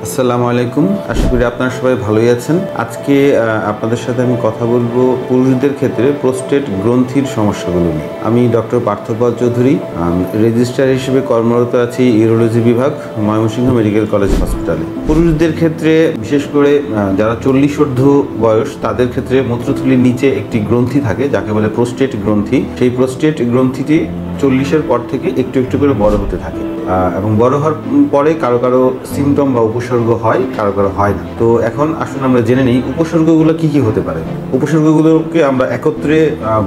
আসসালামু আলাইকুম। আশা করি আপনারা সবাই ভালোই আছেন। আজকে আপনাদের সাথে আমি কথা বলবো পুরুষদের ক্ষেত্রে প্রোস্টেট গ্রন্থির সমস্যাগুলো নিয়ে। আমি ডক্টর পার্থপদ চৌধুরী, রেজিস্ট্রার হিসেবে কর্মরত আছি ইউরোলজি বিভাগ, ময়মনসিংহ মেডিকেল কলেজ হসপিটালে। পুরুষদের ক্ষেত্রে বিশেষ করে যারা 40 ঊর্ধ্ব বয়স তাদের ক্ষেত্রে মূত্রথলির নিচে একটি গ্রন্থি থাকে যাকে বলে প্রোস্টেট গ্রন্থি। সেই প্রোস্টেট গ্রন্থিটি 40-এর পর থেকে একটু একটু করে বড় হতে থাকে এবং বড় হওয়ার পরে কারো কারো সিমটম বা উপসর্গ হয়, কারো কারো হয় না। তো এখন আসুন আমরা জেনে নিই উপসর্গগুলো কি কি হতে পারে। উপসর্গগুলোকে আমরা একত্রে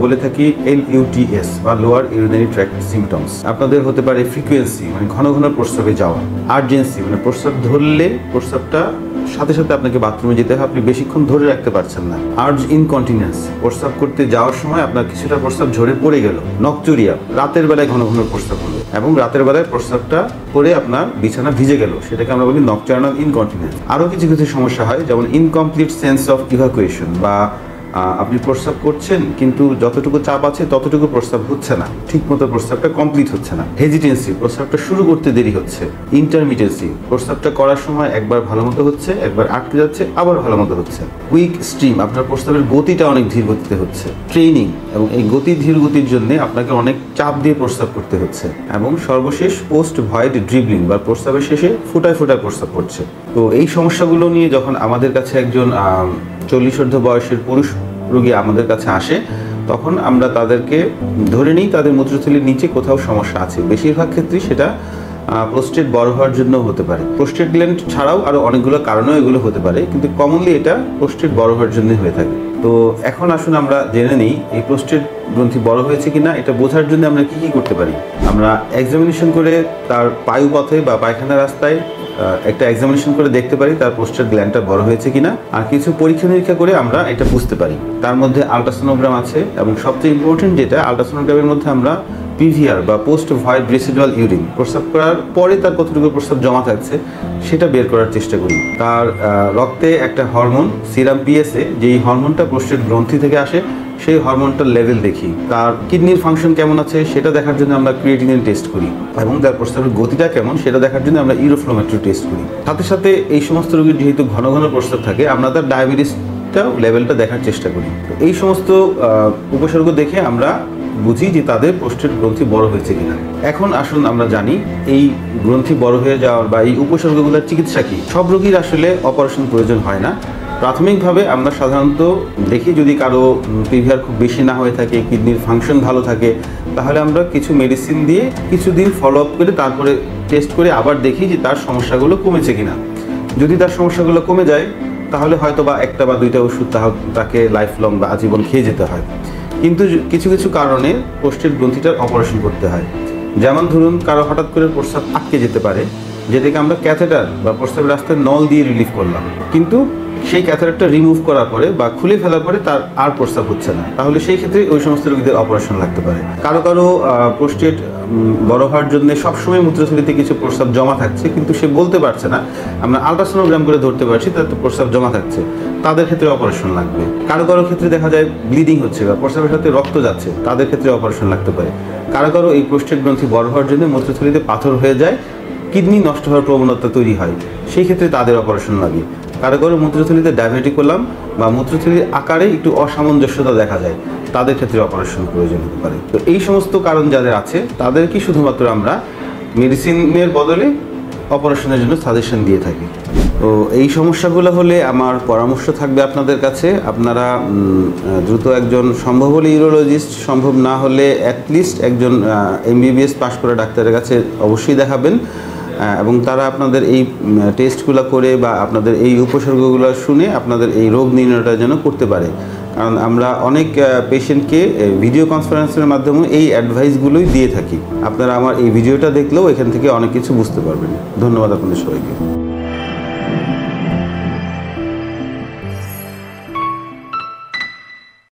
বলে থাকি LUTS বা লোয়ার ইউরিনারি ট্র্যাক্ট সিমটমস। আপনাদের হতে পারে ফ্রিকোয়েন্সি, মানে ঘন ঘন প্রস্রাবে যাওয়া; আর্জেন্সি, মানে প্রস্রাব ধরলে প্রস্রাবটা সাথে সাথে আপনাকে বাথরুমে যেতে হয়, আপনি বেশিক্ষণ ধরে রাখতে পারছেন না; আর্জ ইনকন্টিনেন্স, প্রস্রাব করতে যাওয়ার সময় আপনার কিছুটা প্রস্রাব ঝরে পড়ে গেল; নকচুরিয়া, রাতের বেলায় ঘন ঘন প্রস্রাব হলো এবং রাতের বেলায় প্রস্রাবটা করে আপনার বিছানা ভিজে গেল, সেটাকে আমরা বলি নকটার্নাল ইনকন্টিনেন্স। আরও কিছু কিছু সমস্যা হয়, যেমন ইনকমপ্লিট সেন্স অফ ইভাকুয়েশন, বা আপনি প্রস্রাব করছেন কিন্তু যতটুকু চাপ আছে ততটুকু প্রস্রাব হচ্ছে না, ঠিক মতো প্রস্রাবটা কমপ্লিট হচ্ছে না; হেজিটেন্সি, প্রস্রাবটা শুরু করতে দেরি হচ্ছে; ইন্টারমিটেন্সি, প্রস্রাবটা করার সময় একবার ভালো মতো হচ্ছে, একবার আটকে যাচ্ছে, আবার ভালো মতো হচ্ছে; উইক স্ট্রিম, আপনার প্রস্রাবের গতিটা অনেক ধীর গতিতে হচ্ছে; ট্রেনিং, এবং এই ধীর গতির জন্য আপনাকে অনেক চাপ দিয়ে প্রস্রাব করতে হচ্ছে; এবং সর্বশেষ পোস্ট ভয়েড ড্রিবলিং, বা প্রস্রাবের শেষে ফুটায় ফুটায় প্রস্রাব করছে। তো এই সমস্যাগুলো নিয়ে যখন আমাদের কাছে একজন 40 ঊর্ধ্ব বয়সের পুরুষ রোগী আমাদের কাছে আসে, তখন আমরা তাদেরকে ধরে নিই তাদের মূত্রথলির নিচে কোথাও সমস্যা আছে। বেশিরভাগ ক্ষেত্রেই সেটা প্রোস্টেট বড় হওয়ার জন্য হতে পারে। প্রোস্টেট গ্ল্যান্ড ছাড়াও আরও অনেকগুলো কারণেও এগুলো হতে পারে, কিন্তু কমনলি এটা প্রোস্টেট বড় হওয়ার জন্য হয়ে থাকে। তো এখন আসুন আমরা জেনে নিই এই প্রোস্টেট গ্রন্থি বড় হয়েছে কিনা এটা বোঝার জন্য আমরা কি কি করতে পারি। আমরা এক্সামিনেশন করে তার পায়ুপথে বা পায়খানা রাস্তায় একটা এক্সামিনেশন করে দেখতে পারি তার প্রোস্টেট গ্ল্যান্ডটা বড় হয়েছে কিনা, আর কিছু পরীক্ষা নিরীক্ষা করে আমরা এটা বুঝতে পারি। তার মধ্যে আল্ট্রাসোনোগ্রাম আছে, এবং সবচেয়ে ইম্পর্টেন্ট যেটা, আল্ট্রাসোনোগ্রামের মধ্যে আমরা PVR বা পোস্ট ভয়েড রেসিডুয়াল ইউরিন, প্রস্রাব করার পরে তার কতটুকু প্রস্রাব জমা থাকছে সেটা বের করার চেষ্টা করি। তার রক্তে একটা হরমোন সিরাম PSA, যেই হরমোনটা প্রোস্টেট গ্রন্থি থেকে আসে, সেই হরমোনটার লেভেল দেখি। তার কিডনির ফাংশন কেমন আছে সেটা দেখার জন্য আমরা ক্রিয়েটিনিন টেস্ট করি, এবং তার প্রস্রাবের গতিটা কেমন সেটা দেখার জন্য আমরা ইউরোফ্লোমেট্রি টেস্ট করি। সাথে সাথে এই সমস্ত রোগীর যেহেতু ঘন ঘন প্রস্রাব থাকে, আমরা তার ডায়াবেটিসটা লেভেলটা দেখার চেষ্টা করি। এই সমস্ত উপসর্গ দেখে আমরা বুঝি যে তাদের প্রোস্টেট গ্রন্থি বড় হয়েছে কিনা। এখন আসুন আমরা জানি এই গ্রন্থি বড় হয়ে যাওয়ার বা এই উপসর্গগুলোর চিকিৎসা কি। সব রোগীর আসলে অপারেশন প্রয়োজন হয় না। প্রাথমিকভাবে আমরা সাধারণত দেখি যদি কারো PVR খুব বেশি না হয়ে থাকে, কিডনির ফাংশন ভালো থাকে, তাহলে আমরা কিছু মেডিসিন দিয়ে কিছুদিন ফলো আপ করে তারপরে টেস্ট করে আবার দেখি যে তার সমস্যাগুলো কমেছে কিনা। যদি তার সমস্যাগুলো কমে যায় তাহলে হয়তো বা একটা বা দুইটা ওষুধ তাকে লাইফ লং বা আজীবন খেয়ে যেতে হয়। কিন্তু কিছু কিছু কারণে প্রোস্টেট গ্রন্থিটার অপারেশন করতে হয়। যেমন ধরুন কারো হঠাৎ করে প্রস্রাব আটকে যেতে পারে, যেটাকে আমরা ক্যাথেটার বা প্রস্রাবের রাস্তায় নল দিয়ে রিলিফ করলাম, কিন্তু সেই ক্যাথেটারটা রিমুভ করার পরে বা খুলে ফেলার পরে তার আর প্রস্রাব হচ্ছে না, তাহলে সেই ক্ষেত্রে ওই সমস্ত রোগীদের অপারেশন লাগতে পারে। কারো কারো প্রোস্টেট বড় হওয়ার জন্য সবসময় মূত্রথলিতে কিছু প্রস্রাব জমা থাকছে, কিন্তু সে বলতে পারছে না, আমরা আল্ট্রাসোনোগ্রাম করে ধরতে পারছি তাতে প্রস্রাব জমা থাকছে, তাদের ক্ষেত্রে অপারেশন লাগবে। কারো কারো ক্ষেত্রে দেখা যায় ব্লিডিং হচ্ছে বা প্রস্রাবের সাথে রক্ত যাচ্ছে, তাদের ক্ষেত্রে অপারেশন লাগতে পারে। কারো কারো এই প্রোস্টেট গ্রন্থি বড় হওয়ার জন্য মূত্রথলিতে পাথর হয়ে যায়, কিডনি নষ্ট হওয়ার প্রবণতা তৈরি হয়, সেই ক্ষেত্রে তাদের অপারেশন লাগে। কারো কারো মূত্রথলিতে ডায়াবেটিকুলাম বা মূত্রথলির আকারে একটু অসামঞ্জস্যতা দেখা যায়, তাদের ক্ষেত্রে অপারেশন প্রয়োজন হতে পারে। তো এই সমস্ত কারণ যাদের আছে তাদেরকে শুধুমাত্র আমরা মেডিসিনের বদলে অপারেশনের জন্য সাজেশন দিয়ে থাকি। তো এই সমস্যাগুলো হলে আমার পরামর্শ থাকবে আপনাদের কাছে, আপনারা দ্রুত একজন সম্ভব হলে ইউরোলজিস্ট, সম্ভব না হলে অ্যাটলিস্ট একজন MBBS পাশ করা ডাক্তারের কাছে অবশ্যই দেখাবেন, এবং তারা আপনাদের এই টেস্টগুলো করে বা আপনাদের এই উপসর্গগুলো শুনে আপনাদের এই রোগ নির্ণয়টা যেন করতে পারে। কারণ আমরা অনেক পেশেন্টকে ভিডিও কনফারেন্সের মাধ্যমে এই অ্যাডভাইসগুলোই দিয়ে থাকি। আপনারা আমার এই ভিডিওটা দেখলেও এখান থেকে অনেক কিছু বুঝতে পারবেন। ধন্যবাদ আপনাদের সবাইকে।